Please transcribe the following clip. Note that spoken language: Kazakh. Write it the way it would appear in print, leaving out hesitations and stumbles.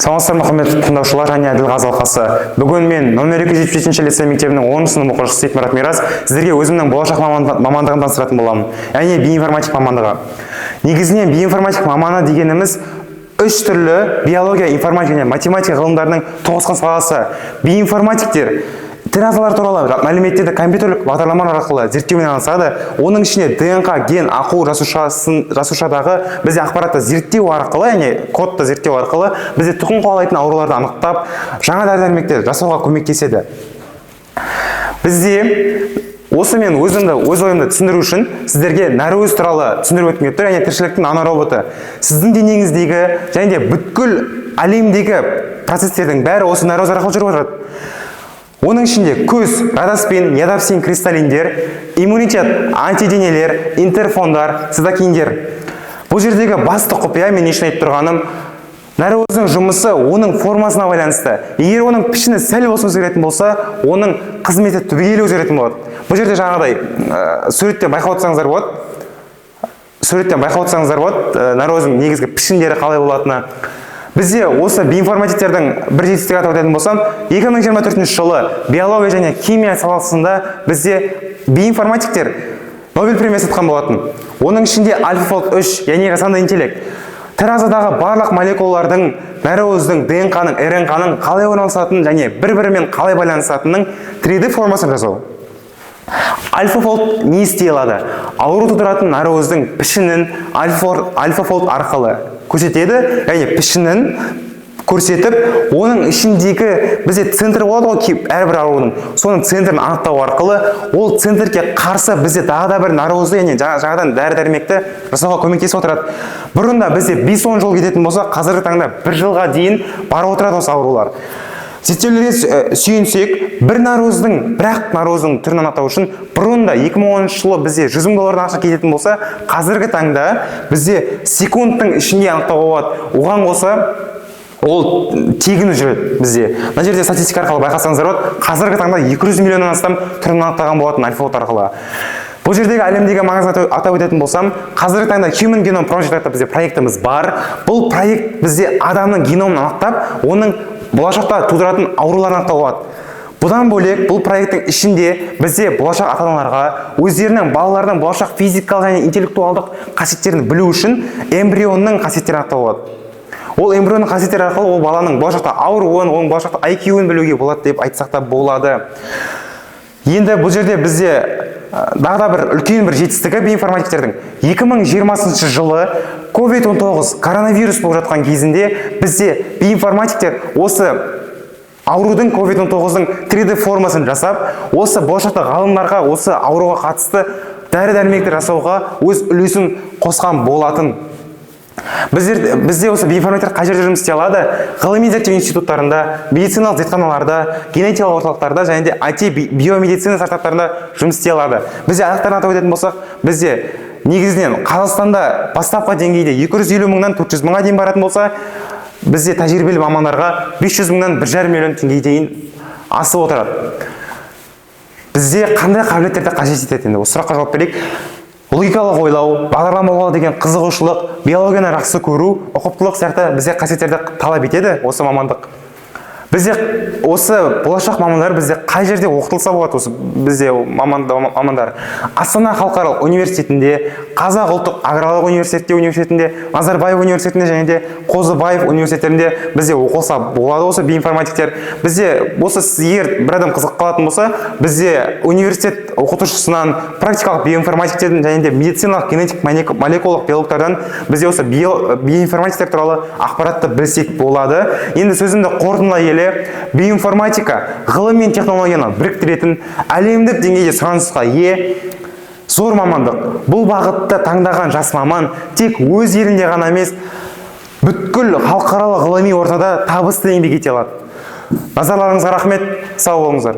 Саламатсыздар ма құрметті тыңдаушылар, және әділ қаз алқасы. Бүгін мен номер 277 лицей мектебінің 10 сынып оқушысы Сейтмұрат Мирас сіздерге өзімнің болашақ мамандығын таныстыратын боламын. Яғни биоинформатика мамандығы. Негізінен биоинформатика маманы дегеніміз үш түрлі биология, информатика және математика ғылымдарының тоғысқан саласы. Биоинформатиктер тірі туралы мәліметтерді компьютерлік бағдарламалар арқылы зерттеумен айналысады. Оның ішінде ДНК, ген, ақау жасушадағы бізде ақпаратты зерттеу арқылы, яғни кодты зерттеу арқылы бізде тұқым қуалайтын ауруларды анықтап, жаңа дәрі-дәрмектер жасауға көмектеседі. Бізде осы мен өз ойымды түсіндіру үшін сіздерге нәрөз туралы түсіндіріп өткім келіп тұр, яғни тіршіліктің ана роботы. Сіздің денеңіздегі және де бүткіл әлемдегі процестердің бәрі осы нәрөз арқылы жүріп жатыр. Оның ішінде көз, радоспин, ядапсин кристаллиндер, иммунитет, антиденелер, интерфондар, цитокиндер. Бұл жердегі басты құпия, мен не үшін айтып тұрғаным, нәрөздің жұмысы оның формасына байланысты. Егер оның пішіні сәл болсын өзгеретін болса, оның қызметі түбегейлі өзгеретін болады. Бұл жерде жаңағыдай суреттен байқап отырсаңыздар болады, нәрөздің негізгі пішіндері қалай болатыны. Бізде осы биоинформатиктердің бір жетістігі атап өтетін болсам, 2024 жылы биология және химия саласында бізде биоинформатиктер Нобель премиясы атқан болатын. Оның ішінде AlphaFold 3, яғни жасанды интеллект, тірі барлық молекулалардың, нәрөздің, ДНК-ның, РНК-ның қалай орналасатынын және бір-бірімен қалай байланысатынын 3D формасын жасау. AlphaFold не істей алады? Ауру тудыратын нәрөздің пішінін AlphaFold арқылы көрсетеді, яғни пішінін көрсетіп, оның ішіндегі бізде центр болады ғой, әрбір аурудың, соның центрін анықтау арқылы, ол центрге қарсы бізде тағы да бір нәрөзді, яғни жаңадан дәрі-дәрмекті жасауға көмектесіп отырады. Бұрында бізде 5-10 жыл кететін болса, қазіргі таңда 1 жылға дейін барып отырады осы аурулар. Зерттеулерге сүйенсек, бір нәрөздің түрін анықтау үшін бұрында 2010 жылы бізде $100,000 ақша кететін болса, қазіргі таңда бізде секундтың ішінде анықтауға болады. Оған қоса ол тегін жүреді бізде. Мына жерде статистика арқылы байқасаңыздар болады, қазіргі таңда 200 миллионнан астам түрін анықтаған болатын AlphaFold арқылы. Бұл жердегі әлемдегі маңызын атап өтетін болсам, қазіргі таңда Human Genome Project атты бізде проектіміз бар. Бұл проект бізде адамның геномын анықтап, оның болашақта тудыратын ауруларын анықтауға болады. Бұдан бөлек, бұл проекттің ішінде бізде болашақ ата-аналарға өздерінің балаларының болашақ физикалық және интеллектуалдық қасиеттерін білу үшін эмбрионның қасиеттерін анықтауға болады. Ол эмбрионның қасиеттері арқылы ол баланың болашақта ауруын, оның болашақта IQ-ін білуге болады деп айтсақ та болады. Енді бұл жерде бізде дағы бір үлкен бір жетістігі биоинформатиктердің 2020 жылы COVID-19 коронавирус болып жатқан кезінде бізде биоинформатиктер осы аурудың COVID-19-дің 3D формасын жасап, осы болашақта ғалымдарға осы ауруға қатысты дәрі-дәрмектер жасауға өз үлесін қосқан болатын. Бізде осы биоинформатиктер қай жерде жұмыс істей алады? Ғылыми зерттеу институттарында, медициналық зертханаларда, генетикалық орталықтарда және де IT биомедицина стартаптарында жұмыс істей алады. Бізде аяқтарын атап өтетін болсақ, бізде негізінен Қазақстанда бастапқы деңгейде 250 мыңнан 400 мыңға дейін баратын болса, бізде тәжірибелі мамандарға 500 мыңнан 1,5 миллион теңгеге дейін асып отырады. Бізде қандай қабілеттерді қажет етеді? Осы сұраққа жауап берейік. Логикалық ойлау, бағдарламалау деген қызығушылық, биологияны жақсы көру, ұқыптылық сияқты бізде қасиеттерді талап етеді осы мамандық. Бізде осы болашақ мамандар бізде қай жерде оқытылса болады осы бізде мамандар? Астана халықаралық университетінде, Қазақ ұлттық аграрлық университетінде, Назарбаев университетінде және де Қозыбаев университеттерінде бізде оқылса болады осы биоинформатиктер. Бізде осы егер бір адам қызық қалатын болса, бізде университет оқытушысынан, практикалық биоинформатиктерден және де медициналық генетик молекулалық биологтардан бізде осы биоинформатиктер туралы ақпаратты білсек болады. Енді сөзімді қорытындылай келе, биоинформатика ғылым мен технологияны біріктіретін әлемдік деңгейде сұранысқа ие зор мамандық. Бұл бағытты таңдаған жас маман тек өз елінде ғана емес, бүткіл халықаралық ғылыми ортада табысты еңбек ете алады. Назарларыңызға рахмет, сау болыңыздар.